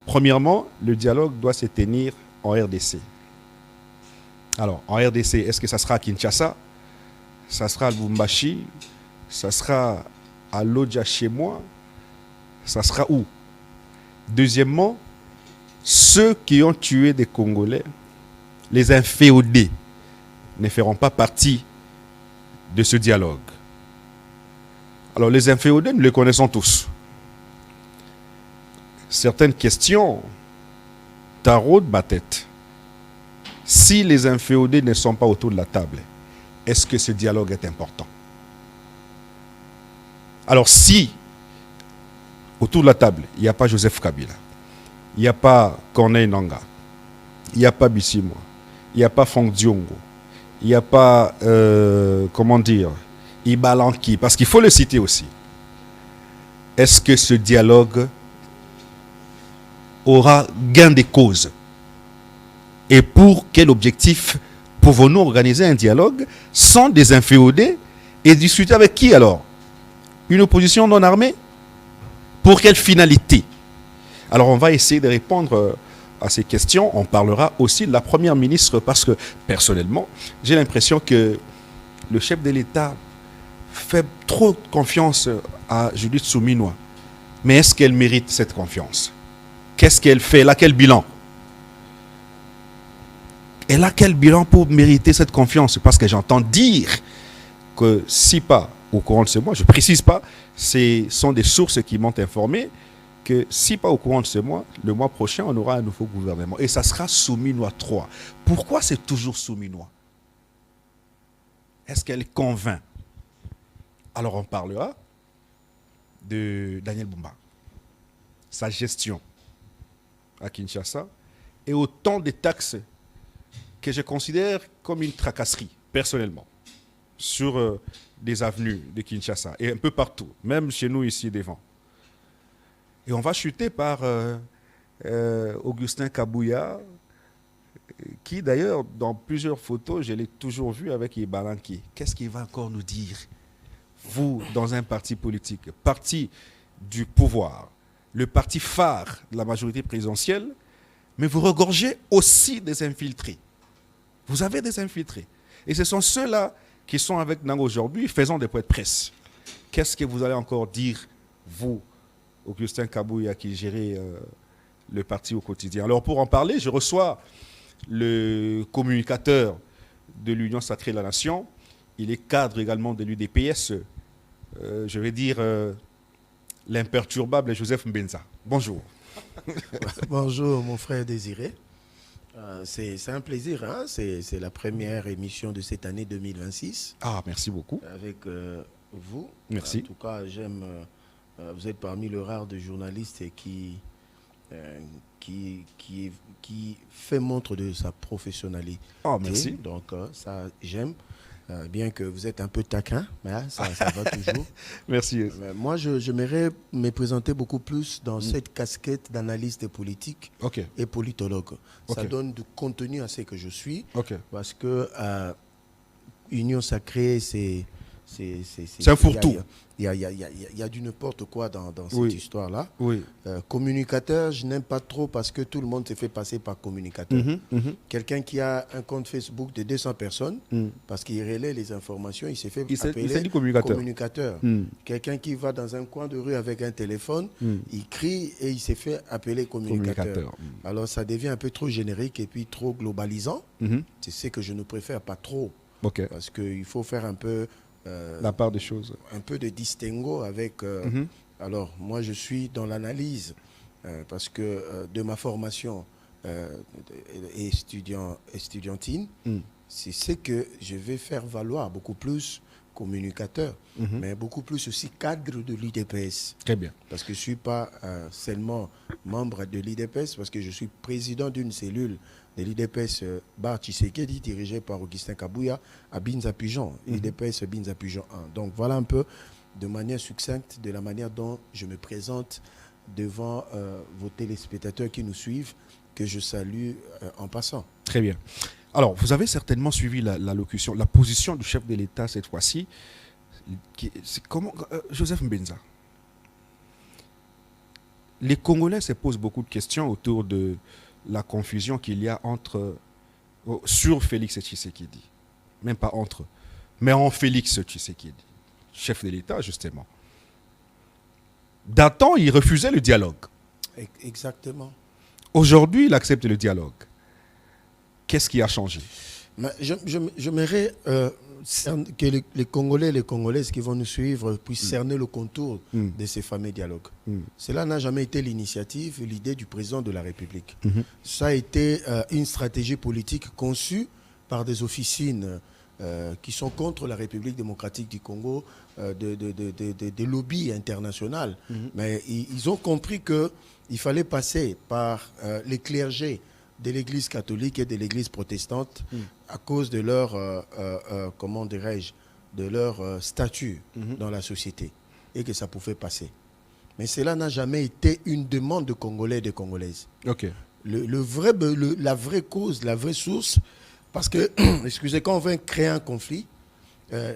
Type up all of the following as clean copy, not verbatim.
Premièrement, le dialogue doit se tenir en RDC. Alors, en RDC, est-ce que ça sera à Kinshasa? Ça sera à Lubumbashi? Ça sera à Lodja chez moi? Ça sera où? Deuxièmement, ceux qui ont tué des Congolais, les inféodés, ne feront pas partie de ce dialogue. Alors, les inféodés, nous les connaissons tous. Certaines questions taraudent ma tête. Si les inféodés ne sont pas autour de la table, est-ce que ce dialogue est important? Alors, si autour de la table, il n'y a pas Joseph Kabila, il n'y a pas Corneille Nangaa, il n'y a pas Bissimo, il n'y a pas Franck Diongo, il n'y a pas, Ibalanki, parce qu'il faut le citer aussi. Est-ce que ce dialogue aura gain de cause? Et pour quel objectif pouvons-nous organiser un dialogue sans des inféodés et discuter avec qui alors? Une opposition non armée? Pour quelle finalité? Alors on va essayer de répondre à ces questions. On parlera aussi de la première ministre parce que personnellement, j'ai l'impression que le chef de l'État fait trop confiance à Judith Suminwa. Mais est-ce qu'elle mérite cette confiance? Qu'est-ce qu'elle fait? Elle a quel bilan? Elle a quel bilan pour mériter cette confiance? Parce que j'entends dire que si pas au courant de ce mois, je ne précise pas, ce sont des sources qui m'ont informé que si pas au courant de ce mois, le mois prochain, on aura un nouveau gouvernement. Et ça sera Suminwa 3. Pourquoi c'est toujours Suminwa? Est-ce qu'elle convainc? Alors on parlera de Daniel Bumba, sa gestion à Kinshasa et autant de taxes que je considère comme une tracasserie, personnellement, sur des avenues de Kinshasa et un peu partout, même chez nous ici devant. Et on va chuter par Augustin Kabouya, qui d'ailleurs, dans plusieurs photos, je l'ai toujours vu avec Ibalanki. Qu'est-ce qu'il va encore nous dire? Vous, dans un parti politique, parti du pouvoir, le parti phare de la majorité présidentielle, mais vous regorgez aussi des infiltrés. Vous avez des infiltrés. Et ce sont ceux-là qui sont avec nous aujourd'hui, faisant des points de presse. Qu'est-ce que vous allez encore dire, vous, Augustin Kabouya, qui gérez le parti au quotidien? Alors pour en parler, je reçois le communicateur de l'Union Sacrée de la Nation. Il est cadre également de l'UDPS. Je vais dire l'imperturbable Joseph Mbenza. Bonjour. Bonjour mon frère Désiré. C'est un plaisir, hein? C'est la première émission de cette année 2026. Ah, merci beaucoup. Avec vous. Merci. En tout cas, j'aime. Vous êtes parmi le rare de journalistes qui fait montre de sa professionnalité. Oh, merci. Donc, ça, j'aime. Bien que vous êtes un peu taquin, mais ça va toujours. Merci. Moi, j'aimerais me présenter beaucoup plus dans cette casquette d'analyste politique et politologue. Ça donne du contenu à ce que je suis. Parce que Union Sacrée, c'est un fourre-tout. Il y a du n'importe quoi dans cette histoire-là. Oui. Communicateur, je n'aime pas trop parce que tout le monde se fait passer par communicateur. Quelqu'un qui a un compte Facebook de 200 personnes, parce qu'il relaie les informations, il s'est fait appeler communicateur. Quelqu'un qui va dans un coin de rue avec un téléphone, il crie et il s'est fait appeler communicateur. Alors ça devient un peu trop générique et puis trop globalisant. C'est ce que je ne préfère pas trop. Parce qu'il faut faire un peu... la part des choses. Un peu de distinguo avec... Alors, moi, je suis dans l'analyse parce que de ma formation estudiantine, c'est ce que je vais faire valoir, beaucoup plus communicateur, mais beaucoup plus aussi cadre de l'IDPS. Très bien. Parce que je ne suis pas seulement membre de l'IDPS, parce que je suis président d'une cellule de l'IDPS Bar Tshisekedi, dirigée par Augustin Kabouya, à Binza-Pigeon, l'IDPS Binza-Pigeon 1. Donc voilà un peu, de manière succincte, de la manière dont je me présente devant vos téléspectateurs qui nous suivent, que je salue en passant. Très bien. Alors, vous avez certainement suivi l'allocution, la position du chef de l'État cette fois-ci. Joseph Mbenza, les Congolais se posent beaucoup de questions autour de la confusion qu'il y a sur Félix Tshisekedi. Même pas entre, mais en Félix Tshisekedi, chef de l'État, justement. D'antan, il refusait le dialogue. Exactement. Aujourd'hui, il accepte le dialogue. Qu'est-ce qui a changé? J'aimerais que les Congolais et les Congolaises qui vont nous suivre puissent cerner le contour de ces fameux dialogues. Cela n'a jamais été l'initiative, l'idée du président de la République. Ça a été une stratégie politique conçue par des officines qui sont contre la République démocratique du Congo, des lobbies internationaux. Mais ils ont compris qu'il fallait passer par les clergés de l'Église catholique et de l'Église protestante à cause de leur, comment dirais-je, de leur statut dans la société, et que ça pouvait passer. Mais cela n'a jamais été une demande de Congolais et de Congolaises. Okay. La vraie cause, la vraie source, parce que, excusez, quand on veut créer un conflit,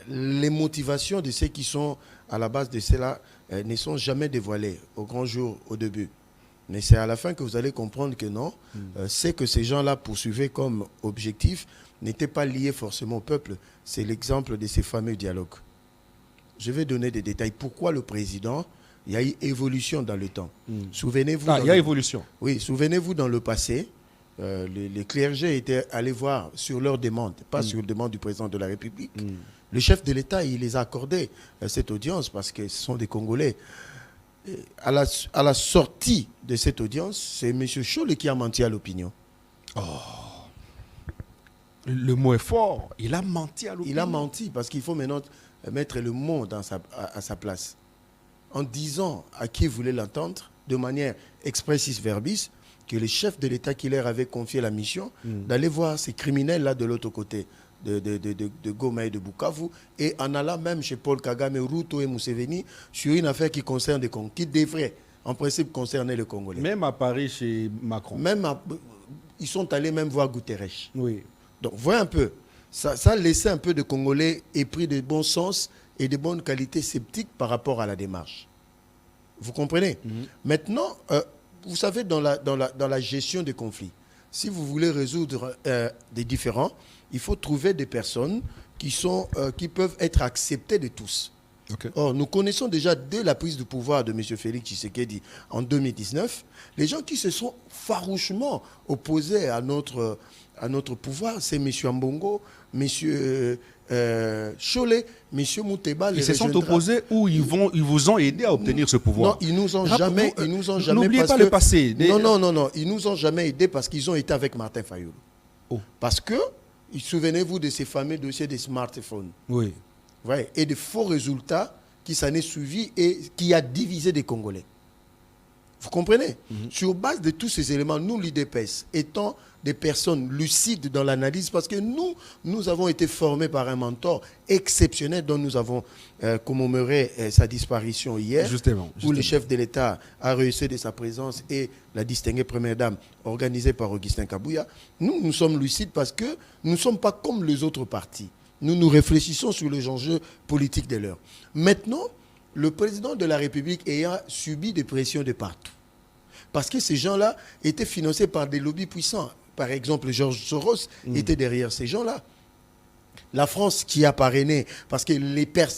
les motivations de ceux qui sont à la base de cela ne sont jamais dévoilées au grand jour, au début. Mais c'est à la fin que vous allez comprendre que non, c'est que ces gens-là poursuivaient comme objectif n'était pas lié forcément au peuple. C'est l'exemple de ces fameux dialogues. Je vais donner des détails. Pourquoi le président, il y a eu évolution dans le temps. Souvenez-vous. Il y a évolution. Oui, souvenez-vous dans le passé, les clergés étaient allés voir sur leur demande, pas sur demande du président de la République. Le chef de l'État, il les a accordé cette audience parce que ce sont des Congolais. À la sortie de cette audience, c'est M. Cholet qui a menti à l'opinion. Oh. Le mot est fort. Il a menti à l'opinion. Il a menti parce qu'il faut maintenant mettre le mot à sa place. En disant à qui voulait l'entendre, de manière expressis verbis, que le chef de l'État qui leur avait confié la mission, d'aller voir ces criminels-là de l'autre côté, de Goma et de Bukavu, et en allant même chez Paul Kagame, Ruto et Museveni, sur une affaire qui concerne des Congolais, qui devrait, en principe, concerner les Congolais. Même à Paris, chez Macron. Ils sont allés même voir Guterres. Oui. Donc, voyez un peu, ça a laissé un peu de Congolais épris de bon sens et de bonnes qualités sceptiques par rapport à la démarche. Vous comprenez? Maintenant, vous savez, dans la gestion des conflits, si vous voulez résoudre des différends, il faut trouver des personnes qui peuvent être acceptées de tous. Okay. Or, nous connaissons déjà dès la prise de pouvoir de M. Félix Tshisekedi en 2019, les gens qui se sont farouchement opposés à notre pouvoir, c'est M. Ambongo, M. Cholet, M. Mouteba. Ils se sont opposés ou ils vous ont aidé à obtenir ce pouvoir? Non, ils nous ont jamais. N'oubliez pas le passé. Non, ils nous ont jamais aidés parce qu'ils ont été avec Martin Fayulu. Oh. Parce que, souvenez-vous de ces fameux dossiers des smartphones. Oui. Ouais, et de faux résultats qui s'en est suivi et qui a divisé des Congolais. Vous comprenez? Sur base de tous ces éléments, nous, l'IDPS, étant des personnes lucides dans l'analyse, parce que nous avons été formés par un mentor exceptionnel dont nous avons commémoré sa disparition hier, justement. Où le chef de l'État a réussi de sa présence et la distinguée première dame organisée par Augustin Kabouya. Nous sommes lucides parce que nous ne sommes pas comme les autres partis. Nous réfléchissons sur les enjeux politiques de l'heure. Maintenant, le président de la République ayant subi des pressions de partout. Parce que ces gens-là étaient financés par des lobbies puissants. Par exemple, Georges Soros était derrière ces gens-là. La France qui a parrainé, parce que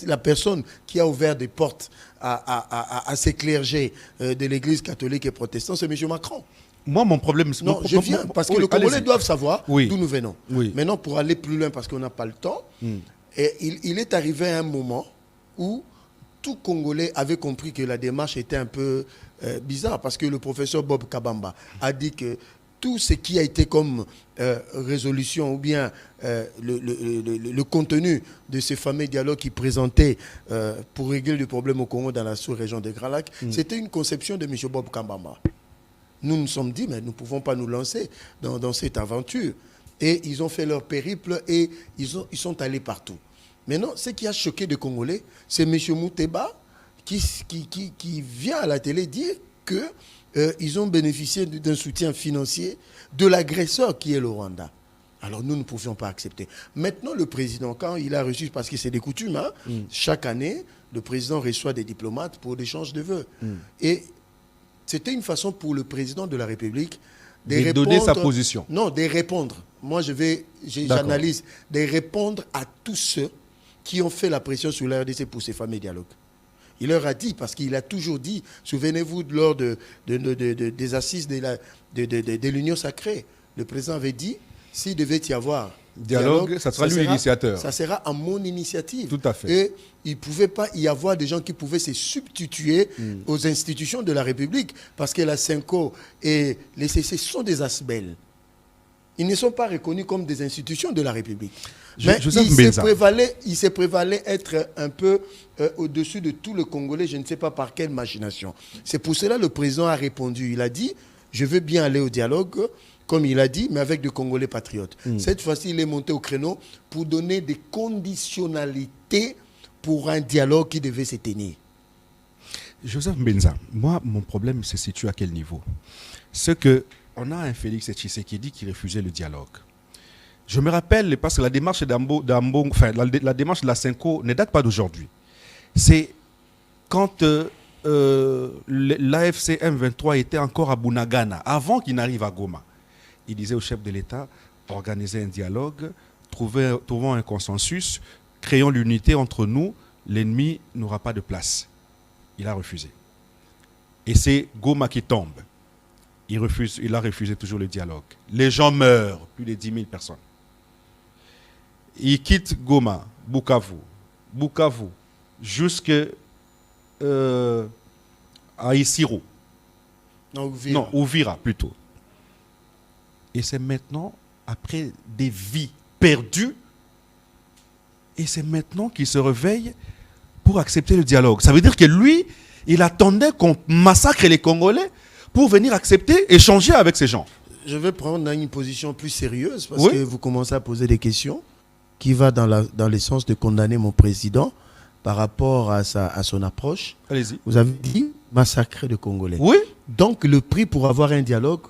la personne qui a ouvert des portes à ces clergés de l'Église catholique et protestante, c'est M. Macron. Moi, mon problème... Je viens parce que les Congolais doivent savoir d'où nous venons. Oui. Maintenant, pour aller plus loin, parce qu'on n'a pas le temps, et il est arrivé à un moment où tout Congolais avait compris que la démarche était un peu bizarre, parce que le professeur Bob Kabamba a dit que tout ce qui a été comme résolution ou bien le contenu de ces fameux dialogues qui présentaient pour régler le problème au Congo dans la sous-région des Grands Lacs, c'était une conception de M. Bob Kabamba. Nous nous sommes dit, mais nous ne pouvons pas nous lancer dans cette aventure. Et ils ont fait leur périple et ils sont allés partout. Maintenant, ce qui a choqué les Congolais, c'est M. Mouteba qui vient à la télé dire qu'ils ont bénéficié d'un soutien financier de l'agresseur qui est le Rwanda. Alors nous ne pouvions pas accepter. Maintenant, le président, quand il a reçu, parce que c'est des coutumes, chaque année, le président reçoit des diplomates pour l'échange de vœux. Et c'était une façon pour le président de la République de donner sa position. Non, de répondre. Moi, j'analyse, de répondre à tous ceux qui ont fait la pression sur la RDC pour ces fameux dialogues. Il leur a dit, parce qu'il a toujours dit, souvenez-vous lors des assises de l'Union sacrée, le président avait dit, s'il devait y avoir dialogue, ça sera lui l'initiateur. Ça sera à mon initiative. Tout à fait. Et il ne pouvait pas y avoir des gens qui pouvaient se substituer aux institutions de la République, parce que la CENCO et les CC sont des ASBEL. Ils ne sont pas reconnus comme des institutions de la République. Mais il se prévalait être un peu au-dessus de tout le Congolais, je ne sais pas par quelle machination. C'est pour cela que le président a répondu. Il a dit, je veux bien aller au dialogue, comme il a dit, mais avec des Congolais patriotes. Cette fois-ci, il est monté au créneau pour donner des conditionnalités pour un dialogue qui devait se tenir. Joseph Mbenza, moi, mon problème se situe à quel niveau? C'est qu'on a un Félix Tshisekedi qui refusait le dialogue. Je me rappelle, parce que la démarche la démarche de la CENCO ne date pas d'aujourd'hui. C'est quand l'AFC M23 était encore à Bunagana, avant qu'il n'arrive à Goma. Il disait au chef de l'État, organisez un dialogue, trouvons un consensus, créons l'unité entre nous, l'ennemi n'aura pas de place. Il a refusé. Et c'est Goma qui tombe. Il a refusé toujours le dialogue. Les gens meurent, plus de 10 000 personnes. Il quitte Goma, Bukavu, jusqu'à Isiro. Non, Uvira plutôt. Et c'est maintenant, après des vies perdues, et c'est maintenant qu'il se réveille pour accepter le dialogue. Ça veut dire que lui, il attendait qu'on massacre les Congolais pour venir accepter, échanger avec ces gens. Je vais prendre une position plus sérieuse parce que vous commencez à poser des questions qui va dans le sens de condamner mon président par rapport à son approche. Allez-y. Vous avez dit massacrer de Congolais. Oui. Donc le prix pour avoir un dialogue,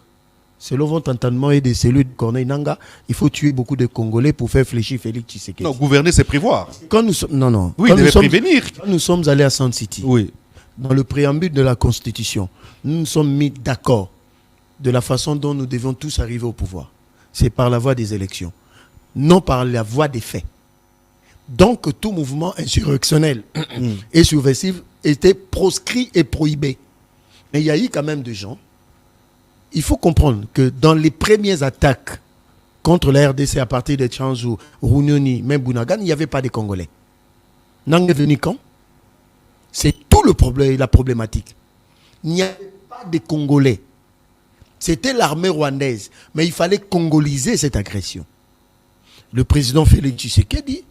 selon votre entendement et de celui de Corneille Nangaa, il faut tuer beaucoup de Congolais pour faire fléchir Félix Tshisekedi. Non, gouverner, c'est prévoir. Quand nous sommes, non. Oui, il devait prévenir. Quand nous sommes allés à Sun City, dans le préambule de la Constitution, nous nous sommes mis d'accord de la façon dont nous devions tous arriver au pouvoir. C'est par la voie des élections, non par la voie des faits. Donc tout mouvement insurrectionnel et subversif était proscrit et prohibé. Mais il y a eu quand même des gens. Il faut comprendre que dans les premières attaques contre la RDC à partir de Tchanzu, Runyoni, même Bunagana, il n'y avait pas de Congolais. N'en est venu quand? C'est tout le problème, la problématique. Il n'y avait pas de Congolais. C'était l'armée rwandaise. Mais il fallait congoliser cette agression. Le président Félix Tshisekedi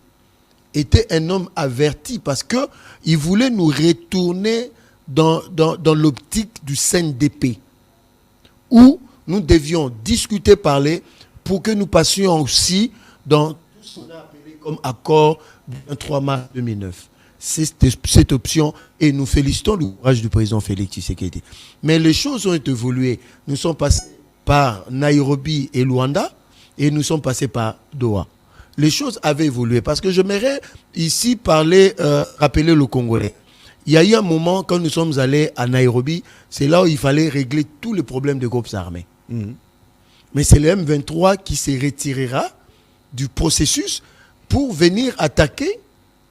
était un homme averti parce qu'il voulait nous retourner dans l'optique du CNDP, où nous devions discuter, parler, pour que nous passions aussi dans tout ce qu'on a appelé comme accord du 23 mars 2009. C'est cette option et nous félicitons le courage du président Félix Tshisekedi. Mais les choses ont évolué. Nous sommes passés par Nairobi et Luanda et nous sommes passés par Doha. Les choses avaient évolué parce que j'aimerais ici rappeler le Congolais. Il y a eu un moment quand nous sommes allés à Nairobi, c'est là où il fallait régler tous les problèmes des groupes armés. Mais c'est le M23 qui se retirera du processus pour venir attaquer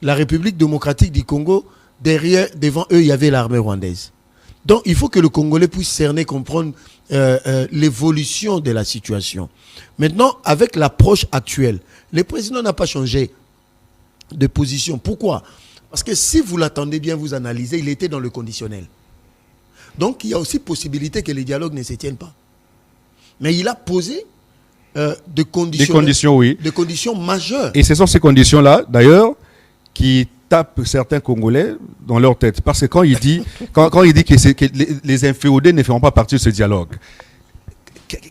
la République démocratique du Congo. Devant eux, il y avait l'armée rwandaise. Donc, il faut que le Congolais puisse cerner, comprendre l'évolution de la situation. Maintenant, avec l'approche actuelle, le président n'a pas changé de position. Pourquoi? Parce que si vous l'attendez bien, vous analysez, il était dans le conditionnel. Donc, il y a aussi possibilité que les dialogues ne se tiennent pas. Mais il a posé des conditions majeures. Et ce sont ces conditions-là, d'ailleurs, qui tapent certains Congolais dans leur tête. Parce que quand il dit, que les inféodés ne feront pas partie de ce dialogue,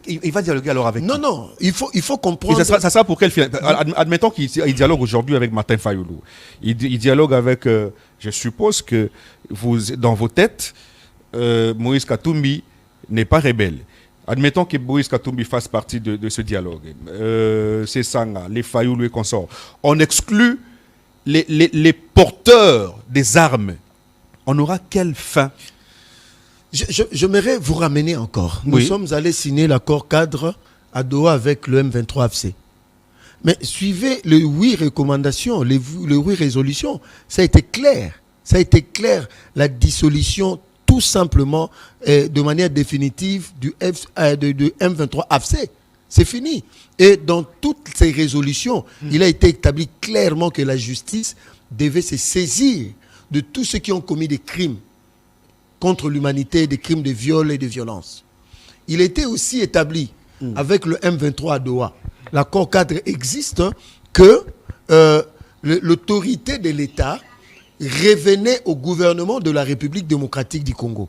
il va dialoguer alors avec Non, il faut comprendre. Et ça sera pour quel final? Admettons qu'il dialogue aujourd'hui avec Martin Fayulu. Il dialogue avec, je suppose que dans vos têtes, Moïse Katumbi n'est pas rebelle. Admettons que Moïse Katumbi fasse partie de ce dialogue. C'est Sanga, les Fayulu et consorts. On exclut les porteurs des armes. On aura quelle fin? J'aimerais vous ramener encore. Nous sommes allés signer l'accord cadre à Doha avec le M23 AFC. Mais suivez les 8 recommandations, les 8 résolutions. Ça a été clair. Ça a été clair. La dissolution, tout simplement, de manière définitive, du M23 AFC. C'est fini. Et dans toutes ces résolutions, il a été établi clairement que la justice devait se saisir de tous ceux qui ont commis des crimes contre l'humanité, des crimes de viol et de violence. Il était aussi établi avec le M23 à Doha. L'accord cadre existe que l'autorité de l'État revenait au gouvernement de la République démocratique du Congo.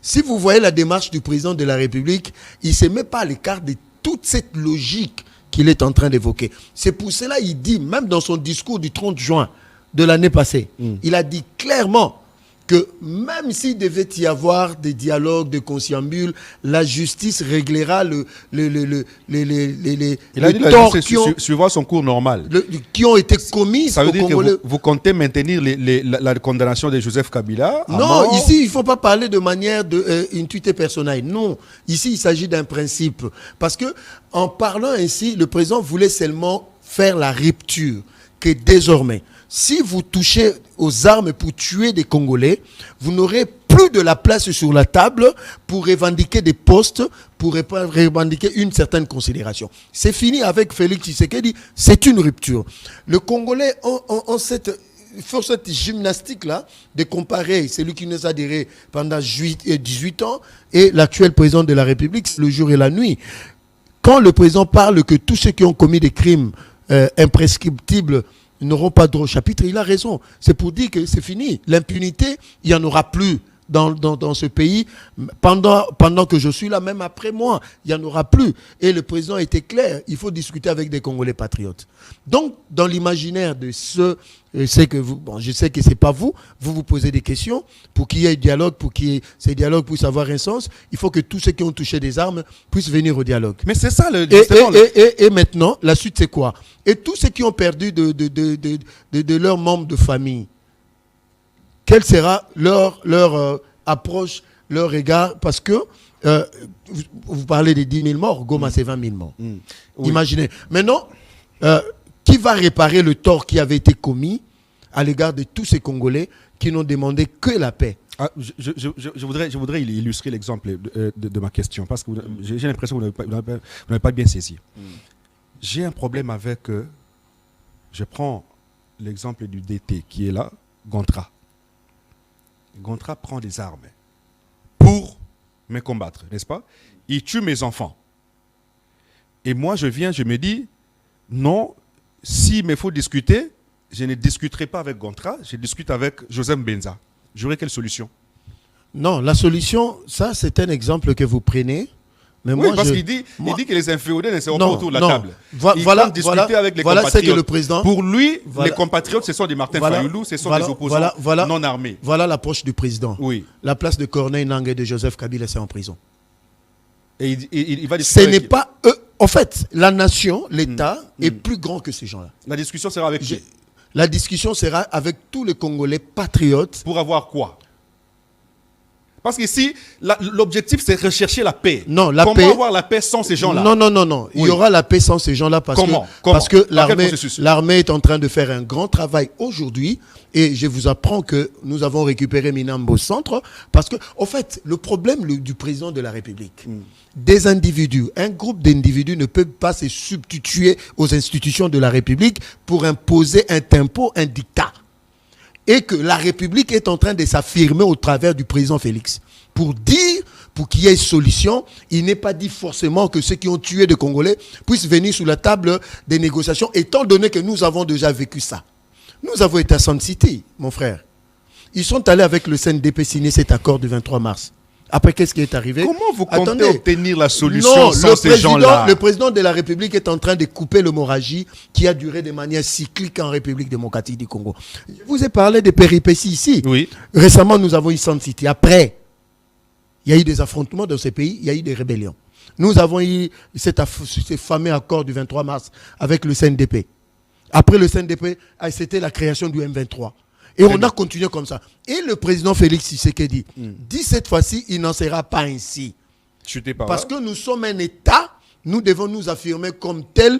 Si vous voyez la démarche du président de la République, il ne se met pas à l'écart de toute cette logique qu'il est en train d'évoquer. C'est pour cela qu'il dit, même dans son discours du 30 juin de l'année passée, il a dit clairement que même s'il devait y avoir des dialogues, des conciliabules, la justice réglera les torts suivant son cours normal. Qui ont été commis. Ça veut dire que vous comptez maintenir la condamnation de Joseph Kabila à mort. Ici, il ne faut pas parler de manière intuité personnelle. Non, ici, il s'agit d'un principe. Parce que en parlant ainsi, le président voulait seulement faire la rupture que désormais, si vous touchez aux armes pour tuer des Congolais, vous n'aurez plus de la place sur la table pour revendiquer des postes, pour revendiquer une certaine considération. C'est fini avec Félix Tshisekedi, c'est une rupture. Le Congolais ont cette gymnastique-là de comparer celui qui nous a adhéré pendant 18 ans et l'actuel président de la République, le jour et la nuit. Quand le président parle que tous ceux qui ont commis des crimes imprescriptibles n'auront pas droit au chapitre, il a raison. C'est pour dire que c'est fini. L'impunité, il n'y en aura plus dans ce pays. Pendant que je suis là, même après moi, il n'y en aura plus. Et le président était clair, il faut discuter avec des Congolais patriotes. Donc, dans l'imaginaire de ceux, je sais que ce n'est pas vous posez des questions, pour qu'il y ait dialogue, pour que ces dialogues puissent avoir un sens, il faut que tous ceux qui ont touché des armes puissent venir au dialogue. Mais c'est ça et maintenant, la suite c'est quoi? Et tous ceux qui ont perdu de leurs membres de famille, quelle sera leur approche, leur regard? Parce que vous parlez des 10 000 morts, Goma c'est 20 000 morts. Oui. Imaginez. Maintenant, qui va réparer le tort qui avait été commis à l'égard de tous ces Congolais qui n'ont demandé que la paix? Je voudrais illustrer l'exemple de ma question, parce que j'ai l'impression que vous n'avez pas bien saisi. J'ai un problème avec... je prends l'exemple du DT qui est là, Gontran. Gontran prend des armes pour me combattre, n'est-ce pas? Il tue mes enfants. Et moi, je me dis, non, s'il me faut discuter, je ne discuterai pas avec Gontran, je discute avec Joseph Benza. J'aurai quelle solution? Non, la solution, ça, c'est un exemple que vous prenez. Mais oui, parce qu'il dit que les inféodés ne seront pas autour de la table. Voilà, discuter avec les compatriotes. C'est que le président... Pour lui, les compatriotes, ce sont des Martin Fayoulou, ce sont des opposants non armés. Voilà l'approche du président. Oui. La place de Corneille Nangue et de Joseph Kabila, c'est en prison. Et il va discuter. Ce n'est pas eux. En fait, la nation, l'État est plus grand que ces gens-là. La discussion sera avec qui? La discussion sera avec tous les Congolais patriotes. Pour avoir quoi? Parce qu'ici, l'objectif, c'est rechercher la paix. Non, Comment avoir la paix sans ces gens-là? Non. Il y aura la paix sans ces gens-là parce que l'armée est en train de faire un grand travail aujourd'hui. Et je vous apprends que nous avons récupéré Minambo Centre. Parce que, en fait, le problème du président de la République, des individus, un groupe d'individus ne peut pas se substituer aux institutions de la République pour imposer un tempo, un dictat. Et que la République est en train de s'affirmer au travers du président Félix. Pour qu'il y ait une solution, il n'est pas dit forcément que ceux qui ont tué des Congolais puissent venir sous la table des négociations, étant donné que nous avons déjà vécu ça. Nous avons été à Sun City, mon frère. Ils sont allés avec le CNDP signer cet accord du 23 mars. Après, qu'est-ce qui est arrivé? Comment vous comptez obtenir la solution sans ces gens-là? Le président de la République est en train de couper l'hémorragie qui a duré de manière cyclique en République démocratique du Congo. Je vous ai parlé des péripéties ici. Oui. Récemment, nous avons eu Sun City. Après, il y a eu des affrontements dans ces pays, il y a eu des rébellions. Nous avons eu ce fameux accord du 23 mars avec le CNDP. Après le CNDP, c'était la création du M23. Et on a continué comme ça. Et le président Félix Tshisekedi dit cette fois-ci, il n'en sera pas ainsi. Parce que nous sommes un État, nous devons nous affirmer comme tel.